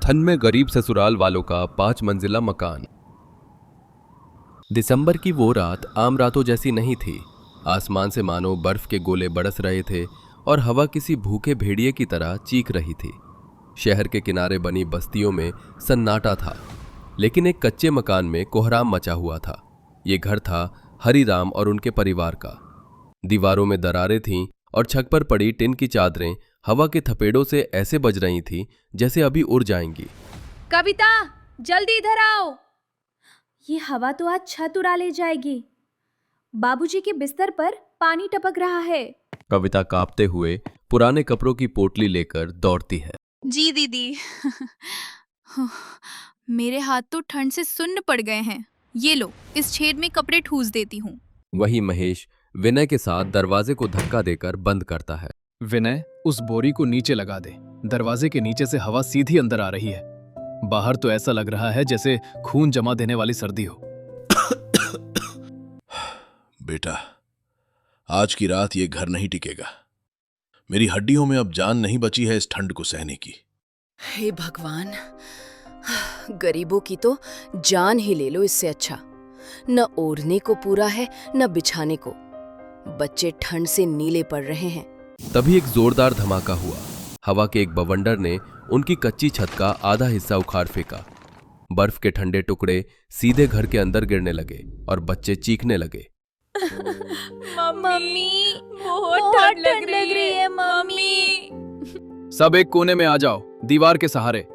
थन में गरीब ससुराल वालों का 5 मंजिला मकान। दिसंबर की वो रात आम रातों जैसी नहीं थी। आसमान से मानो बर्फ के गोले बरस रहे थे और हवा किसी भूखे भेड़िए की तरह चीख रही थी। शहर के किनारे बनी बस्तियों में सन्नाटा था, लेकिन एक कच्चे मकान में कोहराम मचा हुआ था। ये घर था हरिराम और उनके परिवार का। दीवारों में दरारें थीं और छत पर पड़ी टिन की चादरें हवा के थपेड़ों से ऐसे बज रही थीं जैसे अभी उड़ जाएंगी। कविता, जल्दी इधर आओ। ये हवा तो आज छत उड़ा ले जाएगी। बाबूजी के बिस्तर पर पानी टपक रहा है। कविता कांपते हुए पुराने कपड़ों की पोटली लेकर दौड़ती है। जी दीदी। मेरे हाथ तो ठंड से सुन्न पड़ गए हैं। ये लो, इस छेद में कपड़े ठूस देती हूँ। वही महेश विनय के साथ दरवाजे को धक्का देकर बंद करता है। विनय, उस बोरी को नीचे लगा दे। दरवाजे के नीचे से हवा सीधी अंदर आ रही है। बाहर तो ऐसा लग रहा है जैसे खून जमा देने वाली सर्दी हो। बेटा, आज की रात ये घर नहीं टिकेगा। मेरी हड्डियों में अब जान नहीं बची है इस ठंड को सहने की। हे भगवान, गरीबों की तो जान ही ले लो इससे अच्छा। न ओढ़ने को पूरा है न बिछाने को। बच्चे ठंड से नीले पड़ रहे हैं। तभी एक जोरदार धमाका हुआ। हवा के एक बवंडर ने उनकी कच्ची छत का आधा हिस्सा उखाड़ फेंका। बर्फ के ठंडे टुकड़े सीधे घर के अंदर गिरने लगे और बच्चे चीखने लगे। मम्मी, बहुत ठंड लग रही है मम्मी। सब एक कोने में आ जाओ, दीवार के सहारे।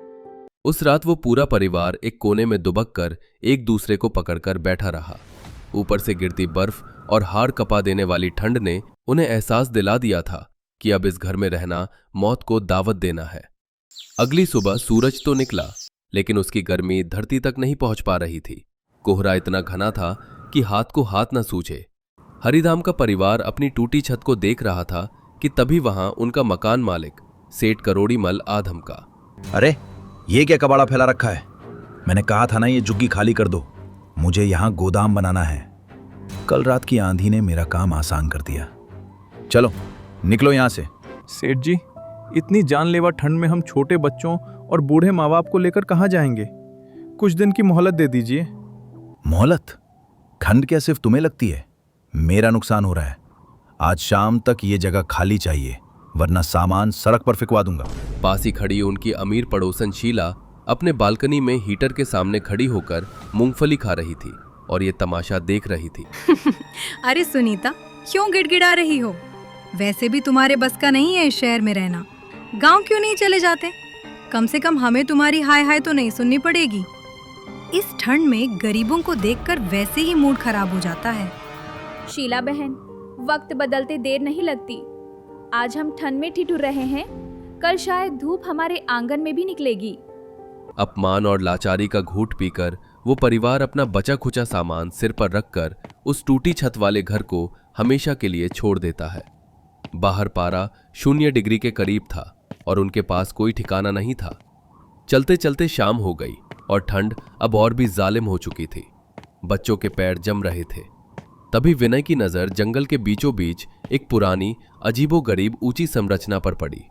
उस रात वो पूरा परिवार एक कोने में दुबक कर एक दूसरे को पकड़कर बैठा रहा। ऊपर से गिरती बर्फ और हाड़ कपा देने वाली ठंड ने उन्हें एहसास दिला दिया था कि अब इस घर में रहना मौत को दावत देना है। अगली सुबह सूरज तो निकला, लेकिन उसकी गर्मी धरती तक नहीं पहुंच पा रही थी। कोहरा इतना घना था कि हाथ को हाथ न सूझे। हरिराम का परिवार अपनी टूटी छत को देख रहा था कि तभी वहां उनका मकान मालिक सेठ करोड़ीमल आ धमका। अरे, ये क्या कबाड़ा फैला रखा है? मैंने कहा था ना ये झुग्गी खाली कर दो। मुझे यहाँ गोदाम बनाना है। कल रात की आंधी ने मेरा काम आसान कर दिया। चलो निकलो यहाँ से। सेठ जी, इतनी जानलेवा ठंड में हम छोटे बच्चों और बूढ़े माँ बाप को लेकर कहाँ जाएंगे? कुछ दिन की मोहलत दे दीजिए। मोहलत? ठंड क्या सिर्फ तुम्हें लगती है? मेरा नुकसान हो रहा है। आज शाम तक ये जगह खाली चाहिए, वरना सामान सड़क पर फिकवा दूंगा। पास ही खड़ी उनकी अमीर पड़ोसन शीला अपने बालकनी में हीटर के सामने खड़ी होकर मूंगफली खा रही थी और ये तमाशा देख रही थी। अरे सुनीता, क्यों गिड़गिड़ा रही हो? वैसे भी तुम्हारे बस का नहीं है इस शहर में रहना। गांव क्यों नहीं चले जाते? कम से कम हमें तुम्हारी हाय हाय तो नहीं सुननी पड़ेगी। इस ठंड में गरीबों को देखकर वैसे ही मूड खराब हो जाता है। शीला बहन, वक्त बदलते देर नहीं लगती। आज हम ठंड में ठिठुर रहे हैं, कल शायद धूप हमारे आंगन में भी निकलेगी। अपमान और लाचारी का घूंट पीकर वो परिवार अपना बचा खुचा सामान सिर पर रखकर उस टूटी छत वाले घर को हमेशा के लिए छोड़ देता है। बाहर पारा 0 डिग्री के करीब था और उनके पास कोई ठिकाना नहीं था। चलते चलते शाम हो गई और ठंड अब और भी जालिम हो चुकी थी। बच्चों के पैर जम रहे थे। तभी विनय की नजर जंगल के बीचों बीच एक पुरानी अजीबोगरीब ऊंची संरचना पर पड़ी।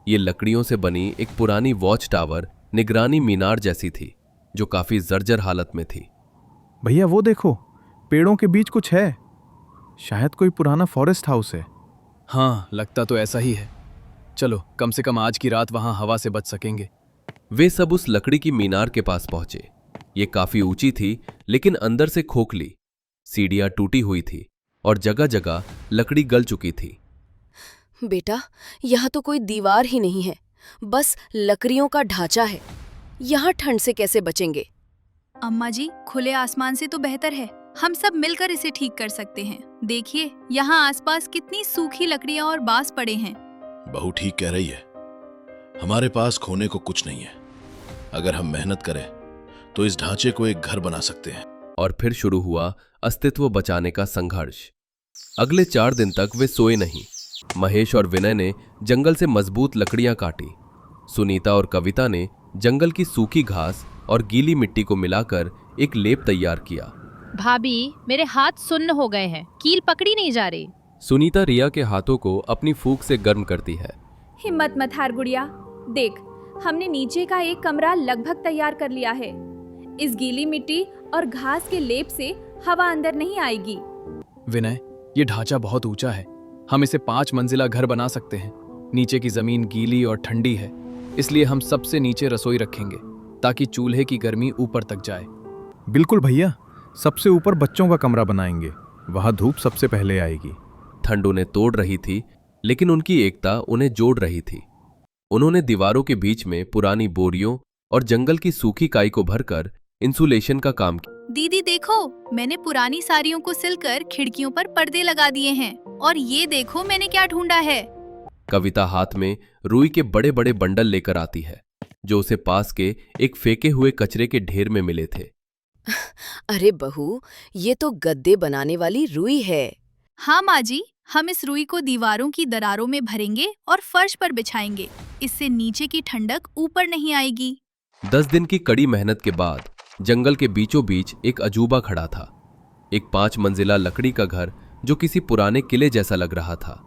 ये लकड़ियों से बनी एक पुरानी वॉच टावर निगरानी मीनार जैसी थी, जो काफी जर्जर हालत में थी। भैया वो देखो, पेड़ों के बीच कुछ है। शायद कोई पुराना फॉरेस्ट हाउस है। हाँ, लगता तो ऐसा ही है। चलो, कम से कम आज की रात वहां हवा से बच सकेंगे। वे सब उस लकड़ी की मीनार के पास पहुंचे। ये काफी ऊंची थी, लेकिन अंदर से खोखली। सीढ़ियां टूटी हुई थी और जगह जगह लकड़ी गल चुकी थी। बेटा, यहाँ तो कोई दीवार ही नहीं है, बस लकड़ियों का ढांचा है। यहाँ ठंड से कैसे बचेंगे? अम्मा जी, खुले आसमान से तो बेहतर है। हम सब मिलकर इसे ठीक कर सकते हैं। देखिए, यहाँ आसपास कितनी सूखी लकड़ियाँ और बांस पड़े हैं। बहू ठीक कह रही है। हमारे पास खोने को कुछ नहीं है। अगर हम मेहनत करें तो इस ढांचे को एक घर बना सकते हैं। और फिर शुरू हुआ अस्तित्व बचाने का संघर्ष। अगले 4 दिन तक वे सोए नहीं। महेश और विनय ने जंगल से मजबूत लकड़ियां काटी। सुनीता और कविता ने जंगल की सूखी घास और गीली मिट्टी को मिलाकर एक लेप तैयार किया। भाभी, मेरे हाथ सुन्न हो गए हैं, कील पकड़ी नहीं जा रही। सुनीता रिया के हाथों को अपनी फूंक से गर्म करती है। हिम्मत मत हार गुड़िया। देख, हमने नीचे का एक कमरा लगभग तैयार कर लिया है। इस गीली मिट्टी और घास के लेप से हवा अंदर नहीं आएगी। विनय, ये ढांचा बहुत ऊंचा है। हम इसे 5 मंजिला घर बना सकते हैं। नीचे की जमीन गीली और ठंडी है, इसलिए हम सबसे नीचे रसोई रखेंगे ताकि चूल्हे की गर्मी ऊपर तक जाए। बिल्कुल भैया, सबसे ऊपर बच्चों का कमरा बनाएंगे, वहां धूप सबसे पहले आएगी। ठंड उन्हें तोड़ रही थी, लेकिन उनकी एकता उन्हें जोड़ रही थी। उन्होंने दीवारों के बीच में पुरानी बोरियों और जंगल की सूखी काई को भरकर इंसुलेशन का काम किया। दीदी देखो, मैंने पुरानी साड़ियों को सिलकर खिड़कियों पर पर्दे लगा दिए हैं। और ये देखो मैंने क्या ढूंढा है। कविता हाथ में रुई के बड़े बड़े बंडल लेकर आती है, जो उसे पास के एक फेंके हुए कचरे के ढेर में मिले थे। अरे बहू, ये तो गद्दे बनाने वाली रुई है। हाँ माँ जी, हम इस रुई को दीवारों की दरारों में भरेंगे और फर्श पर बिछाएंगे। इससे नीचे की ठंडक ऊपर नहीं आएगी। 10 दिन की कड़ी मेहनत के बाद जंगल के बीचों बीच एक अजूबा खड़ा था। एक 5 मंजिला लकड़ी का घर जो किसी पुराने किले जैसा लग रहा था।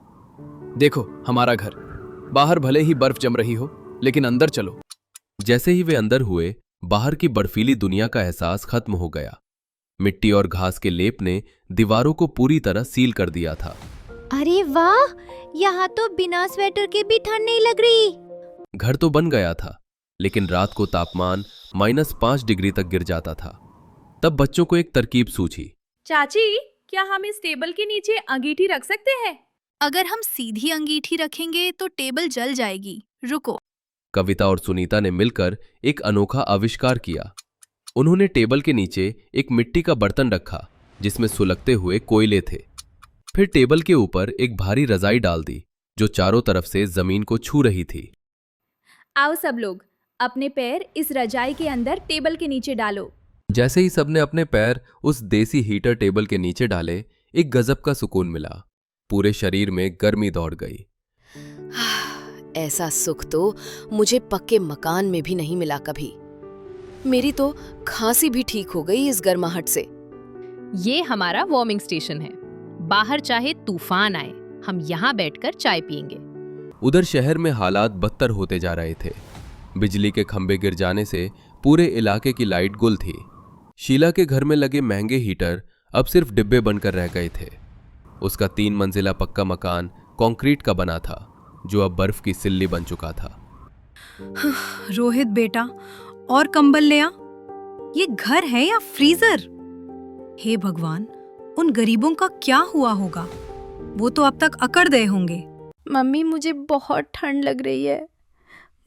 देखो हमारा घर। बाहर भले ही बर्फ जम रही हो, लेकिन अंदर चलो। जैसे ही वे अंदर हुए, बाहर की बर्फीली दुनिया का एहसास खत्म हो गया। मिट्टी और घास के लेप ने दीवारों को पूरी तरह सील कर दिया था। अरे वाह, यहाँ तो बिना स्वेटर के भी ठंड नहीं लग रही। घर तो बन गया था, लेकिन रात को तापमान -5 डिग्री तक गिर जाता था। तब बच्चों को एक तरकीब सूझी। चाची, क्या हम इस टेबल के नीचे अंगीठी रख सकते हैं? अगर हम सीधी अंगीठी रखेंगे तो टेबल जल जाएगी। रुको। कविता और सुनीता ने मिलकर एक अनोखा आविष्कार किया। उन्होंने टेबल के नीचे एक मिट्टी का बर्तन रखा जिसमें सुलगते हुए कोयले थे। फिर टेबल के ऊपर एक भारी रजाई डाल दी जो चारों तरफ से जमीन को छू रही थी। आओ सब लोग, अपने पैर इस रजाई के अंदर टेबल के नीचे डालो। जैसे ही सबने अपने पैर उस देसी हीटर टेबल के नीचे डाले, एक गजब का सुकून मिला। पूरे शरीर में गर्मी दौड़ गई। ऐसा सुख तो मुझे पक्के मकान में भी नहीं मिला कभी। मेरी तो खांसी भी ठीक हो गई इस गर्माहट से। ये हमारा वार्मिंग स्टेशन है। बाहर चाहे तूफान आए, हम यहाँ बैठकर चाय पियेंगे। उधर शहर में हालात बदतर होते जा रहे थे। बिजली के खंभे गिर जाने से पूरे इलाके की लाइट गुल थी। शीला के घर में लगे महंगे हीटर अब सिर्फ डिब्बे बनकर रह गए थे। उसका 3 मंजिला पक्का मकान कंक्रीट का बना था, जो अब बर्फ की सिल्ली बन चुका था। रोहित बेटा, और कंबल ले आ। ये घर है या फ्रीजर? हे भगवान, उन गरीबों का क्या हुआ होगा? वो तो अब तक अकड़ गए होंगे। मम्मी, मुझे बहुत ठंड लग रही है।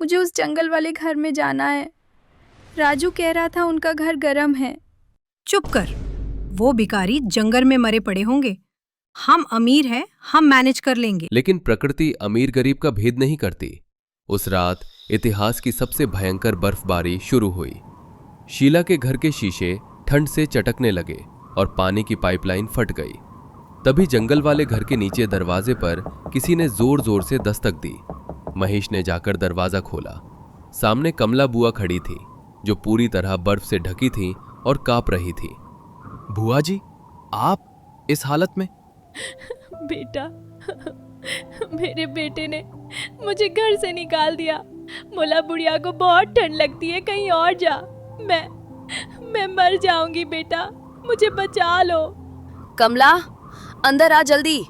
मुझे उस जंगल वाले घर में जाना है। राजू कह रहा था उनका घर गर्म है। चुप कर, वो भिखारी जंगल में मरे पड़े होंगे। हम अमीर हैं, हम मैनेज कर लेंगे। लेकिन प्रकृति अमीर गरीब का भेद नहीं करती। उस रात इतिहास की सबसे भयंकर बर्फबारी शुरू हुई। शीला के घर के शीशे ठंड से चटकने लगे और पानी की पाइपलाइन फट गई। तभी जंगल वाले घर के नीचे दरवाजे पर किसी ने जोर जोर से दस्तक दी। महेश ने जाकर दरवाजा खोला। सामने कमला बुआ खड़ी थी, जो पूरी तरह बर्फ से ढकी थी और कांप रही थी। बुआ जी, आप इस हालत में? बेटा, मेरे बेटे ने मुझे घर से निकाल दिया। मोला बुढ़िया को बहुत ठंड लगती है, कहीं और जा। मैं मर जाऊंगी बेटा, मुझे बचा लो। कमला, अंदर आ जल्दी।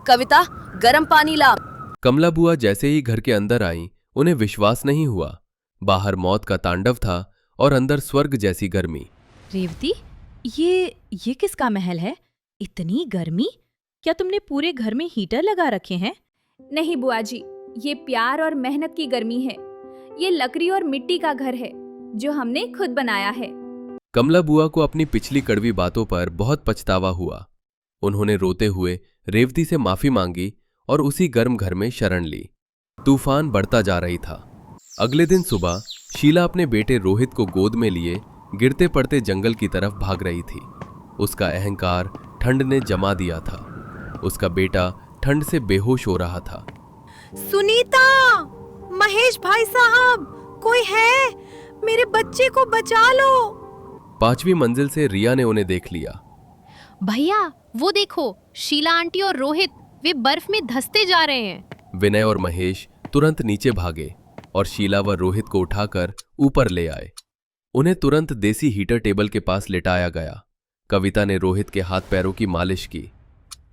कविता, गरम पानी ला। कमला बुआ जैसे ही घर के अंदर आई, उन्हें विश्वास नहीं हुआ। बाहर मौत का तांडव था और अंदर स्वर्ग जैसी गर्मी। रेवती, ये किसका महल है? इतनी गर्मी? क्या तुमने पूरे घर में हीटर लगा रखे हैं? नहीं बुआ जी, ये प्यार और मेहनत की गर्मी है। ये लकड़ी और मिट्टी का घर है जो हमने खुद बनाया है। कमला बुआ को अपनी पिछली कड़वी बातों पर बहुत पछतावा हुआ। उन्होंने रोते हुए रेवती से माफी मांगी और उसी गर्म घर में शरण ली। तूफान बढ़ता जा रही था। अगले दिन सुबह शीला अपने बेटे रोहित को गोद में लिए गिरते पड़ते जंगल की तरफ भाग रही थी। उसका अहंकार ठंड ने जमा दिया था। उसका बेटा ठंड से बेहोश हो रहा था। सुनीता, महेश भाई साहब, कोई है? मेरे बच्चे को बचा लो। 5वीं मंजिल से रिया ने उन्हें देख लिया। भैया, वो देखो, शीला आंटी और रोहित, वे बर्फ में धंसते जा रहे हैं। विनय और महेश तुरंत नीचे भागे और शीला व रोहित को उठाकर ऊपर ले आए। उन्हें तुरंत देसी हीटर टेबल के पास लिटाया गया। कविता ने रोहित के हाथ पैरों की मालिश की।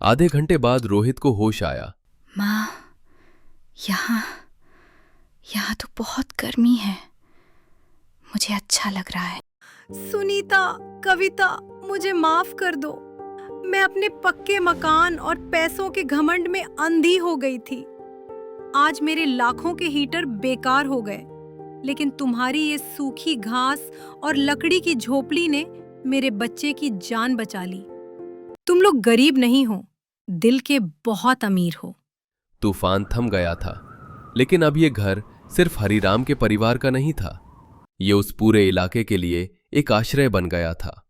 आधे घंटे बाद रोहित को होश आया। माँ, यहाँ तो बहुत गर्मी है। मुझे अच्छा लग रहा है। सुनीता, कविता, मुझे माफ कर दो। मैं अपने पक्के मकान और पैसों के घमंड में अंधी हो गई थी। आज मेरे लाखों के हीटर बेकार हो गए, लेकिन तुम्हारी ये सूखी घास और लकड़ी की झोपड़ी ने मेरे बच्चे की जान बचा ली। तुम लोग गरीब नहीं हो, दिल के बहुत अमीर हो। तूफान थम गया था, लेकिन अब ये घर सिर्फ हरिराम के परिवार का नहीं था। ये उस पूरे इलाके के लिए एक आश्रय बन गया था।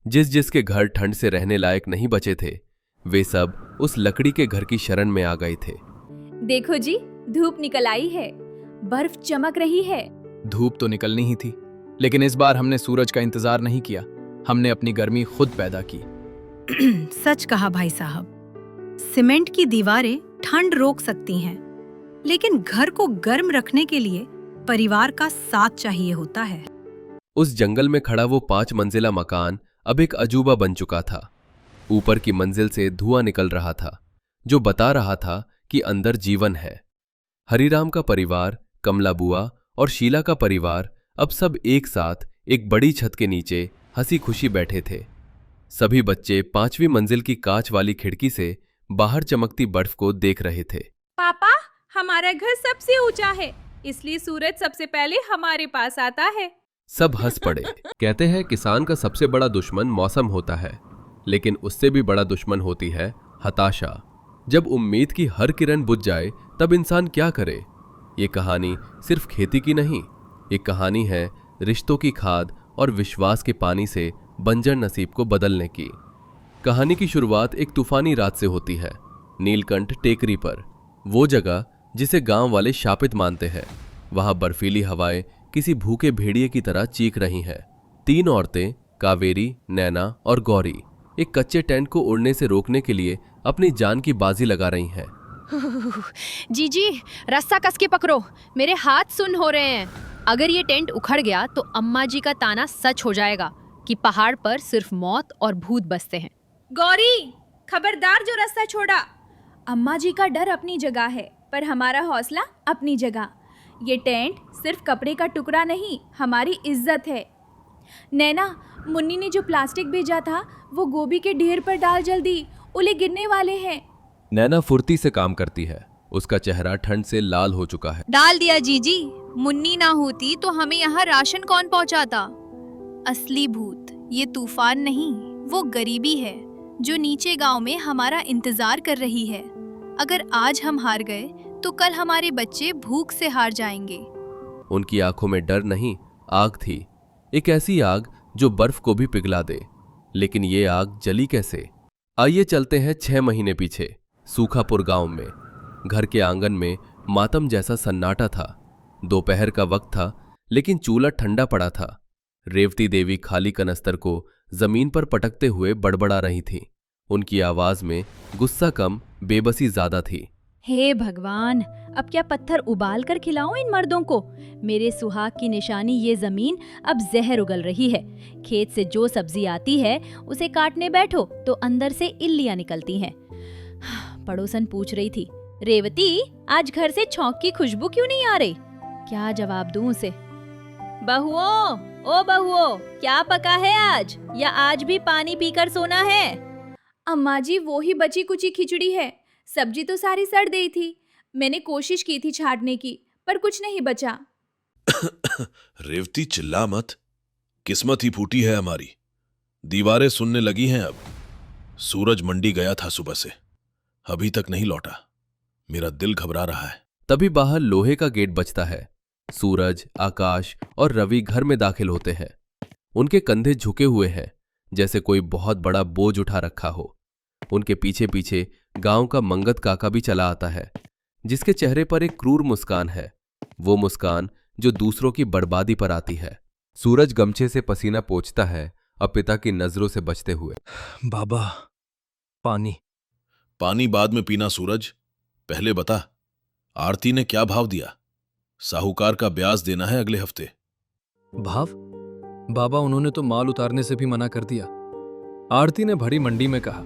जिसके घर ठंड से रहने लायक नहीं बचे थे, वे सब उस लकड़ी के घर की शरण में आ गए थे। देखो जी, धूप निकल आई है, बर्फ चमक रही है। धूप तो निकलनी ही थी, लेकिन इस बार हमने सूरज का इंतजार नहीं किया। हमने अपनी गर्मी खुद पैदा की। सच कहा भाई साहब। सीमेंट की दीवारें ठंड रोक सकती हैं, लेकिन घर को गर्म रखने के लिए परिवार का साथ चाहिए होता है। उस जंगल में खड़ा वो 5 मंजिला मकान अब एक अजूबा बन चुका था। ऊपर की मंजिल से धुआं निकल रहा था, जो बता रहा था कि अंदर जीवन है। हरिराम का परिवार, कमला बुआ और शीला का परिवार अब सब एक साथ एक बड़ी छत के नीचे हंसी खुशी बैठे थे। सभी बच्चे 5वीं मंजिल की कांच वाली खिड़की से बाहर चमकती बर्फ को देख रहे थे। पापा, हमारा घर सबसे ऊंचा है, इसलिए सूरज सबसे पहले हमारे पास आता है। सब हंस पड़े। कहते हैं किसान का सबसे बड़ा दुश्मन मौसम होता है, लेकिन उससे भी बड़ा दुश्मन होती है हताशा। जब उम्मीद की हर किरण बुझ जाए तब इंसान क्या करे। ये कहानी सिर्फ खेती की नहीं, ये कहानी है रिश्तों की खाद और विश्वास के पानी से बंजर नसीब को बदलने की। कहानी की शुरुआत एक तूफानी रात से होती है, नीलकंठ टेकरी पर, वो जगह जिसे गांव वाले शापित मानते हैं। वहां बर्फीली हवाएं किसी भूखे भेड़िए की तरह चीख रही हैं। 3 औरतें, कावेरी, नैना और गौरी, एक कच्चे टेंट को उड़ने से रोकने के लिए अपनी जान की बाजी लगा रही हैं। जीजी, रस्सा कस के पकड़ो, मेरे हाथ सुन्न हो रहे हैं। अगर ये टेंट उखड़ गया तो अम्मा जी का ताना सच हो जाएगा कि पहाड़ पर सिर्फ मौत और भूत बसते हैं। गौरी, खबरदार जो रास्ता छोड़ा। अम्मा जी का डर अपनी जगह है, पर हमारा हौसला अपनी जगह। ये टेंट सिर्फ कपड़े का टुकड़ा नहीं, हमारी इज्जत है। नैना, मुन्नी ने जो प्लास्टिक भेजा था वो गोभी के ढेर पर डाल जल्दी, ओले गिरने वाले हैं। नैना फुर्ती से काम करती है, उसका चेहरा ठंड से लाल हो चुका है। डाल दिया जीजी। मुन्नी ना होती तो हमें यहाँ राशन कौन पहुँचाता। असली भूत ये तूफान नहीं, वो गरीबी है जो नीचे गांव में हमारा इंतजार कर रही है। अगर आज हम हार गए तो कल हमारे बच्चे भूख से हार जाएंगे। उनकी आंखों में डर नहीं, आग थी। एक ऐसी आग जो बर्फ को भी पिघला दे। लेकिन ये आग जली कैसे? आइए चलते हैं 6 महीने पीछे, सूखापुर गांव में। घर के आंगन में मातम जैसा सन्नाटा था। दोपहर का वक्त था, लेकिन चूल्हा ठंडा पड़ा था। रेवती देवी खाली कनस्तर को जमीन पर पटकते हुए बड़बड़ा रही थी। उनकी आवाज में गुस्सा कम, बेबसी ज्यादा थी। हे भगवान, अब क्या पत्थर उबाल कर खिलाऊं इन मर्दों को? मेरे सुहाग की निशानी ये जमीन अब जहर उगल रही है। खेत से जो सब्जी आती है उसे काटने बैठो तो अंदर से इल्लियां निकलती हैं। पड़ोसन पूछ रही थी, रेवती, आज घर से छौंक की खुशबू क्यों नहीं आ रही? क्या जवाब दूं उसे? बहुओं, ओ बहुओं, क्या पका है आज? या आज भी पानी पीकर सोना है? अम्मा जी, वो ही बची कुची खिचड़ी है। सब्जी तो सारी सड़ गई थी। मैंने कोशिश की थी छांटने की, पर कुछ नहीं बचा। रेवती, चिल्ला मत। किस्मत ही फूटी है हमारी। दीवारें सुनने लगी हैं अब। सूरज मंडी गया था सुबह से, अभी तक नहीं लौटा। मेरा दिल घबरा रहा है। तभी बाहर लोहे का गेट बजता है। सूरज, आकाश और रवि घर में दाखिल होते हैं। उनके कंधे झुके हुए हैं, जैसे कोई बहुत बड़ा बोझ उठा रखा हो। उनके पीछे पीछे गांव का मंगत काका भी चला आता है, जिसके चेहरे पर एक क्रूर मुस्कान है, वो मुस्कान जो दूसरों की बर्बादी पर आती है। सूरज गमछे से पसीना पोंछता है, अब पिता की नजरों से बचते हुए। बाबा, पानी। पानी बाद में पीना सूरज, पहले बता, आरती ने क्या भाव दिया? साहूकार का ब्याज देना है अगले हफ्ते। भाव? बाबा, उन्होंने तो माल उतारने से भी मना कर दिया। आरती ने भरी मंडी में कहा,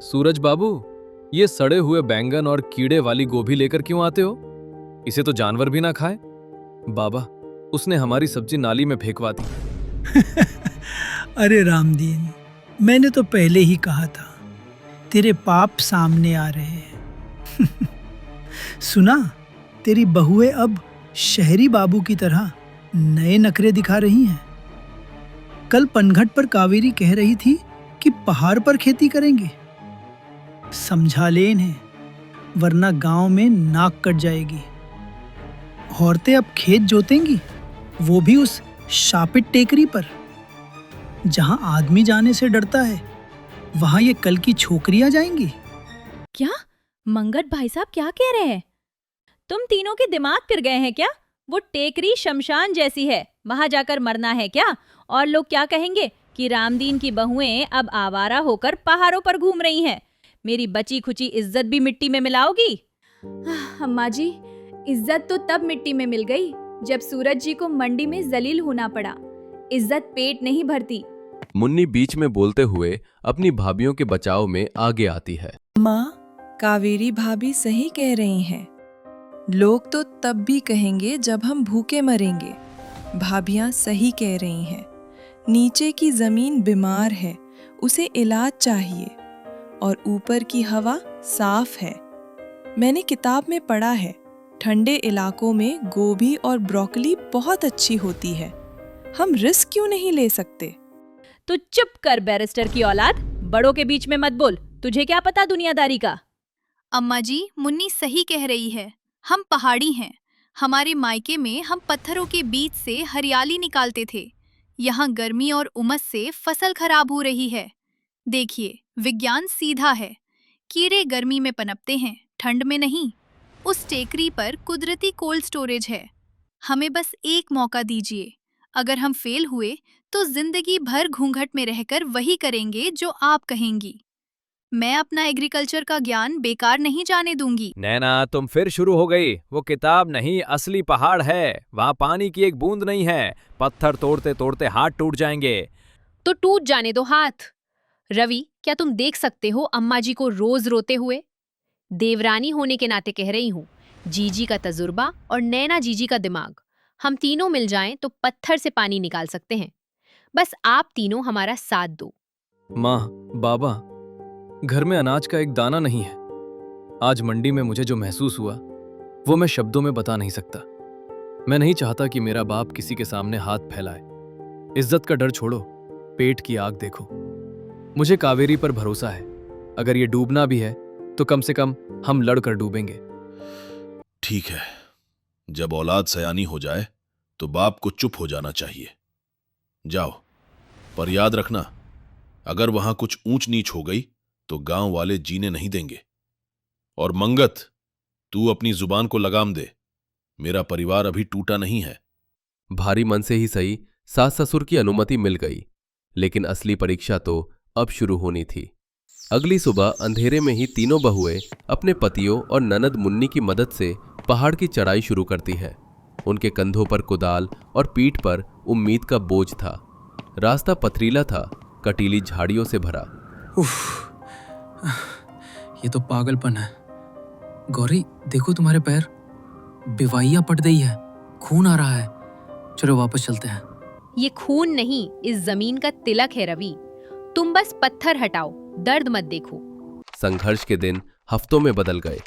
सूरज बाबू, ये सड़े हुए बैंगन और कीड़े वाली गोभी लेकर क्यों आते हो? इसे तो जानवर भी ना खाए। बाबा, उसने हमारी सब्जी नाली में फेंकवा दी। अरे रामदीन, मैंने तो पहले ही कहा था, तेरे पाप सामने आ रहे हैं। सुना, तेरी बहुएं अब शहरी बाबू की तरह नए नखरे दिखा रही हैं। कल पनघट पर कावेरी कह रही थी कि पहाड़ पर खेती करेंगे। समझा ले इन्हें, वरना गांव में नाक कट जाएगी। औरतें अब खेत जोतेंगी, वो भी उस शापित टेकरी पर। जहां आदमी जाने से डरता है, वहां ये कल की छोकरियां जाएंगी। क्या मंगत भाई साहब क्या कह रहे हैं? तुम तीनों के दिमाग फिर गए हैं क्या? वो टेकरी शमशान जैसी है, वहां जाकर मरना है क्या? और लोग क्या कहेंगे कि रामदीन की बहुएं अब आवारा होकर पहाड़ों पर घूम रही हैं। मेरी बची खुची इज्जत भी मिट्टी में मिलाओगी? अम्मा जी, इज्जत तो तब मिट्टी में मिल गई जब सूरज जी को मंडी में जलील होना पड़ा। इज्जत पेट नहीं भरती। मुन्नी बीच में बोलते हुए अपनी भाभियों के बचाव में आगे आती है। माँ, कावेरी भाभी सही कह रही हैं। लोग तो तब भी कहेंगे जब हम भूखे मरेंगे। भाभियाँ सही कह रही हैं। नीचे की जमीन बीमार है, उसे इलाज चाहिए, और ऊपर की हवा साफ है। मैंने किताब में पढ़ा है, ठंडे इलाकों में गोभी और ब्रोकली बहुत अच्छी होती है। हम रिस्क क्यों नहीं ले सकते? तू चुप कर बैरिस्टर की औलाद, बड़ों के बीच में मत बोल। तुझे क्या पता दुनियादारी का? अम्मा जी, मुन्नी सही कह रही है। हम पहाड़ी हैं। हमारे मायके में हम पत्थरों के बीच से हरियाली निकालते थे। यहाँ गर्मी और उमस से फसल खराब हो रही है। देखिए, विज्ञान सीधा है। कीड़े गर्मी में पनपते हैं, ठंड में नहीं। उस टेकरी पर कुदरती कोल्ड स्टोरेज है। हमें बस एक मौका दीजिए। अगर हम फेल हुए तो जिंदगी भर घूंघट में रहकर वही करेंगे जो आप कहेंगी। मैं अपना एग्रीकल्चर का ज्ञान बेकार नहीं जाने दूंगी। नैना, तुम फिर शुरू हो गई। वो किताब नहीं, असली पहाड़ है। वहाँ पानी की एक बूंद नहीं है। पत्थर तोड़ते तोड़ते हाथ टूट जाएंगे। तो टूट जाने दो हाथ। रवि, क्या तुम देख सकते हो अम्मा जी को रोज रोते हुए? देवरानी होने के नाते कह रही हूँ। जीजी का तजुर्बा और नैना जीजी का दिमाग, हम तीनों मिल जाएं तो पत्थर से पानी निकाल सकते हैं। बस आप तीनों हमारा साथ दो। माँ, बाबा, घर में अनाज का एक दाना नहीं है। आज मंडी में मुझे जो महसूस हुआ वो मैं शब्दों में बता नहीं सकता। मैं नहीं चाहता कि मेरा बाप किसी के सामने हाथ फैलाए। इज्जत का डर छोड़ो, पेट की आग देखो। मुझे कावेरी पर भरोसा है। अगर ये डूबना भी है तो कम से कम हम लड़कर डूबेंगे। ठीक है, जब औलाद सयानी हो जाए तो बाप को चुप हो जाना चाहिए। जाओ, पर याद रखना, अगर वहां कुछ ऊंच नीच हो गई तो गांव वाले जीने नहीं देंगे। और मंगत, तू अपनी जुबान को लगाम दे। मेरा परिवार अभी टूटा नहीं है। भारी मन से ही सही, सास ससुर की अनुमति मिल गई, लेकिन असली परीक्षा तो अब शुरू होनी थी। अगली सुबह अंधेरे में ही तीनों बहुएं अपने पतियों और ननद मुन्नी की मदद से पहाड़ की चढ़ाई शुरू करती हैं। उनके कंधों पर कुदाल और पीठ पर उम्मीद का बोझ था। रास्ता पथरीला था, कटीली झाड़ियों से भरा। ये तो पागलपन है। गौरी, देखो तुम्हारे पैर, बिवाइयां पट गई है, खून आ रहा है। चलो वापस चलते हैं। ये खून नहीं, इस जमीन का तिलक है रवि। तुम बस पत्थर हटाओ, दर्द मत देखो। संघर्ष के दिन हफ्तों में बदल गए।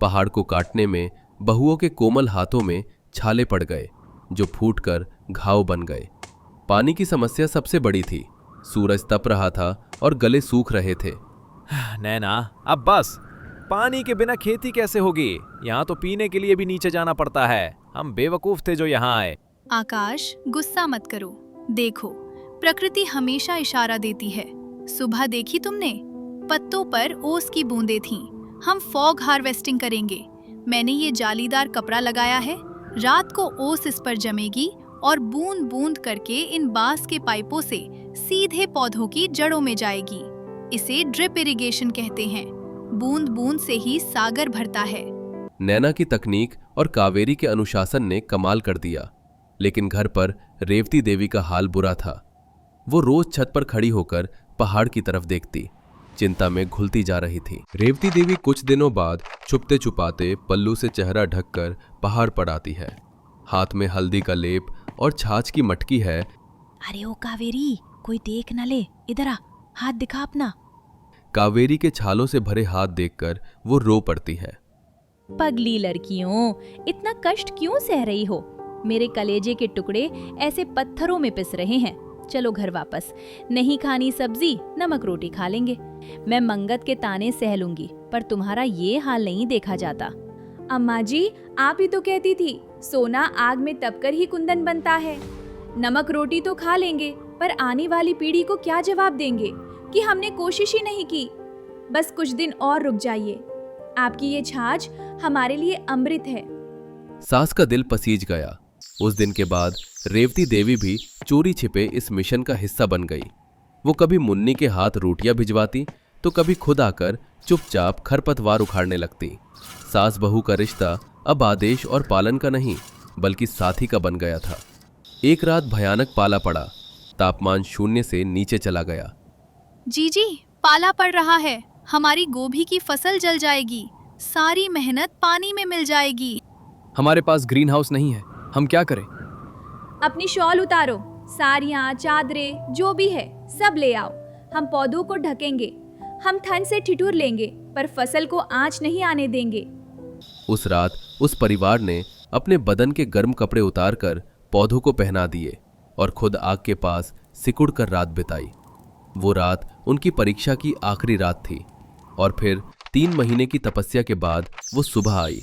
पहाड़ को काटने में बहुओं के कोमल हाथों में छाले पड़ गए, जो फूटकर घाव बन गए। पानी की समस्या सबसे बड़ी थी। सूरज तप रहा था और गले सूख रहे थे। नैना, अब बस। पानी के बिना खेती कैसे होगी? यहाँ तो पीने के लिए भी नीचे जाना पड़ता है। हम बेवकूफ थे जो यहाँ आए। आकाश, गुस्सा मत करो। देखो, प्रकृति हमेशा इशारा देती है। सुबह देखी तुमने, पत्तों पर ओस की बूंदें थीं। हम फॉग हार्वेस्टिंग करेंगे। मैंने ये जालीदार कपड़ा लगाया है। रात को ओस इस पर जमेगी और बूंद बूंद करके इन बांस के पाइपों से सीधे पौधों की जड़ों में जाएगी। इसे ड्रिप इरिगेशन कहते हैं। बूंद बूंद से ही सागर भरता है। नैना की तकनीक और कावेरी के अनुशासन ने कमाल कर दिया, लेकिन घर पर रेवती देवी का हाल बुरा था। वो रोज छत पर खड़ी होकर पहाड़ की तरफ देखती, चिंता में घुलती जा रही थी। रेवती देवी कुछ दिनों बाद छुपते छुपाते पल्लू से चेहरा ढककर पहाड़ पर आती है। हाथ में हल्दी का लेप और छाछ की मटकी है। अरे ओ कावेरी, कोई देख न ले, इधर आ, हाथ दिखा अपना। कावेरी के छालों से भरे हाथ देखकर वो रो पड़ती है। पगली लड़कियों, इतना कष्ट क्यों सह रही हो? मेरे कलेजे के टुकड़े ऐसे पत्थरों में पिस रहे हैं। चलो घर वापस। नहीं खानी सब्जी, नमक रोटी खा लेंगे। मैं मंगत के ताने सह लूंगी, पर तुम्हारा ये हाल नहीं देखा जाता। अम्मा जी, आप ही तो कहती थी सोना आग में तपकर ही कुंदन बनता है। नमक रोटी तो खा लेंगे, पर आने वाली पीढ़ी को क्या जवाब देंगे कि हमने कोशिश ही नहीं की। बस कुछ दिन और रुक जाइए, आपकी ये छाछ हमारे लिए अमृत है। सास का दिल पसीज गया। उस दिन के बाद रेवती देवी भी चोरी छिपे इस मिशन का हिस्सा बन गई। वो कभी मुन्नी के हाथ रोटियां भिजवाती तो कभी खुद आकर चुपचाप खरपतवार उखाड़ने लगती। सास बहू का रिश्ता अब आदेश और पालन का नहीं, बल्कि साथी का बन गया था। एक रात भयानक पाला पड़ा। तापमान 0 से नीचे चला गया। जीजी, पाला पड़ रहा है। हमारी गोभी की फसल जल जाएगी। सारी मेहनत पानी में मिल जाएगी। हमारे पास ग्रीन हाउस नहीं है, हम क्या करें? अपनी शॉल उतारो, साड़ियाँ, चादरें, जो भी है सब ले आओ। हम पौधों को ढकेंगे। हम ठंड से ठिठुर लेंगे, पर फसल को आंच नहीं आने देंगे। उस रात उस परिवार ने अपने बदन के गर्म कपड़े उतारकर पौधों को पहना दिए और खुद आग के पास सिकुड़ कर रात बिताई। वो रात उनकी परीक्षा की आखिरी रात थी और फिर 3 महीने की तपस्या के बाद वो सुबह आई।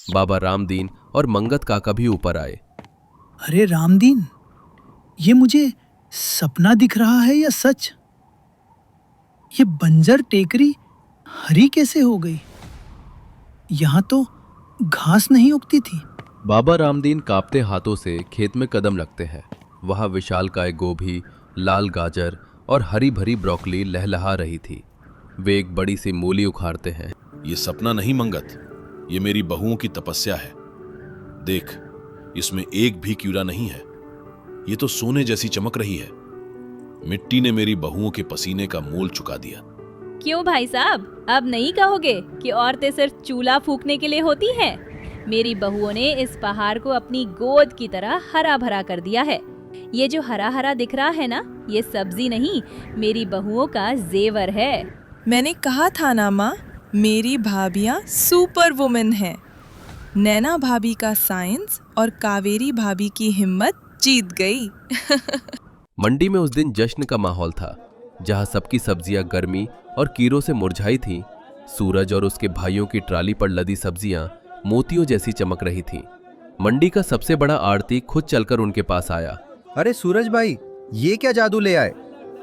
बाबा रामदीन और मंगत काका भी ऊपर आए। अरे रामदीन, ये मुझे सपना दिख रहा है या सच? ये बंजर टेकरी हरी कैसे हो गई? यहाँ तो घास नहीं उगती थी। बाबा रामदीन कांपते हाथों से खेत में कदम रखते हैं। वहां विशालकाय गोभी, लाल गाजर और हरी भरी ब्रोकली लहलहा रही थी। वे एक बड़ी सी मूली उखाड़ते हैं। ये सपना नहीं मंगत, ये मेरी बहुओं की तपस्या है। देख, इसमें एक भी कीड़ा नहीं है। ये तो सोने जैसी चमक रही है। मिट्टी ने मेरी बहुओं के पसीने का मोल चुका दिया। क्यों भाई साहब, अब नहीं कहोगे कि औरतें सिर्फ चूल्हा फूंकने के लिए होती हैं? मेरी बहुओं ने इस पहाड़ को अपनी गोद की तरह हरा भरा कर दिया है। ये जो हरा हरा दिख रहा है ना, ये सब्जी नहीं, मेरी बहुओं का जेवर है। मैंने कहा था ना माँ, मेरी भाभियाँ सुपर वुमेन हैं। नैना भाभी का साइंस और कावेरी भाभी की हिम्मत जीत गई। मंडी में उस दिन जश्न का माहौल था, जहां सबकी सब्जियां गर्मी और कीड़ों से मुरझाई थीं। सूरज और उसके भाइयों की ट्राली पर लदी सब्जियां मोतियों जैसी चमक रही थीं। मंडी का सबसे बड़ा आड़ती खुद चलकर उनके पास आया। अरे सूरज भाई, ये क्या जादू ले आए?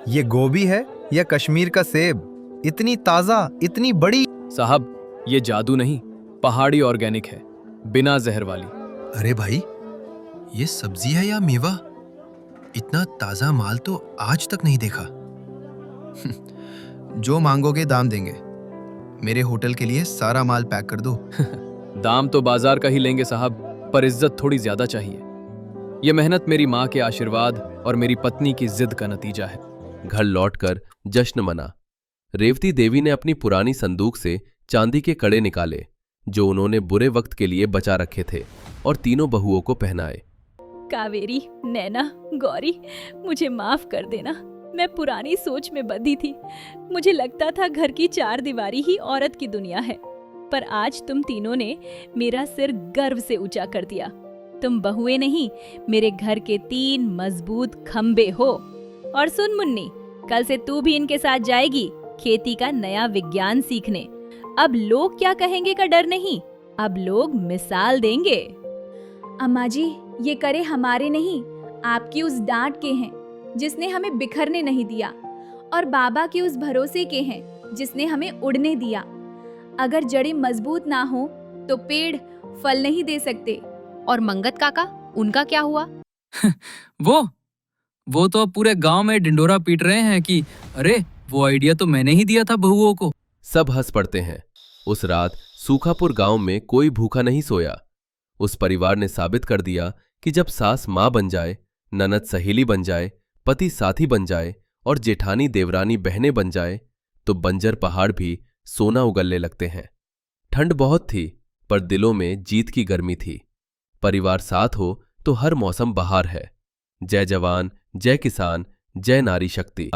ये गोभी है या कश्मीर का सेब? इतनी ताजा, इतनी बड़ी। साहब, ये जादू नहीं, पहाड़ी ऑर्गेनिक है, बिना जहर वाली। अरे भाई, ये सब्जी है या मेवा? इतना ताजा माल तो आज तक नहीं देखा। जो मांगोगे दाम देंगे। मेरे होटल के लिए सारा माल पैक कर दो। दाम तो बाजार का ही लेंगे साहब, पर इज्जत थोड़ी ज्यादा चाहिए। ये मेहनत मेरी माँ के आशीर्वाद और मेरी पत्नी की जिद का नतीजा है। घर लौटकर जश्न मना। रेवती देवी ने अपनी पुरानी संदूक से चांदी के कड़े निकाले, जो उन्होंने बुरे वक्त के लिए बचा रखे थे, और तीनों बहुओं को पहनाए। कावेरी, नैना, गौरी, मुझे माफ कर देना। मैं पुरानी सोच में बंधी थी। मुझे लगता था घर की 4 दीवारी ही औरत की दुनिया है, पर आज तुम तीनों ने मेरा सिर गर्व से ऊंचा कर दिया। तुम बहुएं नहीं, मेरे घर के 3 मजबूत खंबे हो। और सुन मुन्नी, कल से तू भी इनके साथ जाएगी खेती का नया विज्ञान सीखने। अब लोग क्या कहेंगे का डर नहीं, अब लोग मिसाल देंगे। अम्मा जी, ये करे हमारे नहीं, आपकी उस डांट के हैं जिसने हमें बिखरने नहीं दिया, और बाबा के उस भरोसे के हैं जिसने हमें उड़ने दिया। अगर जड़ें मजबूत ना हो तो पेड़ फल नहीं दे सकते। और मंगत काका, उनका क्या हुआ? वो तो अब पूरे गांव में डिंडोरा पीट रहे हैं कि अरे वो आइडिया तो मैंने ही दिया था बहुओं को। सब हंस पड़ते हैं। उस रात सूखापुर गांव में कोई भूखा नहीं सोया। उस परिवार ने साबित कर दिया कि जब सास मां बन जाए, ननद सहेली बन जाए, पति साथी बन जाए और जेठानी देवरानी बहनें बन जाए तो बंजर पहाड़ भी सोना उगलने लगते हैं। ठंड बहुत थी पर दिलों में जीत की गर्मी थी। परिवार साथ हो तो हर मौसम बहार है। जय जवान, जय किसान, जय नारी शक्ति।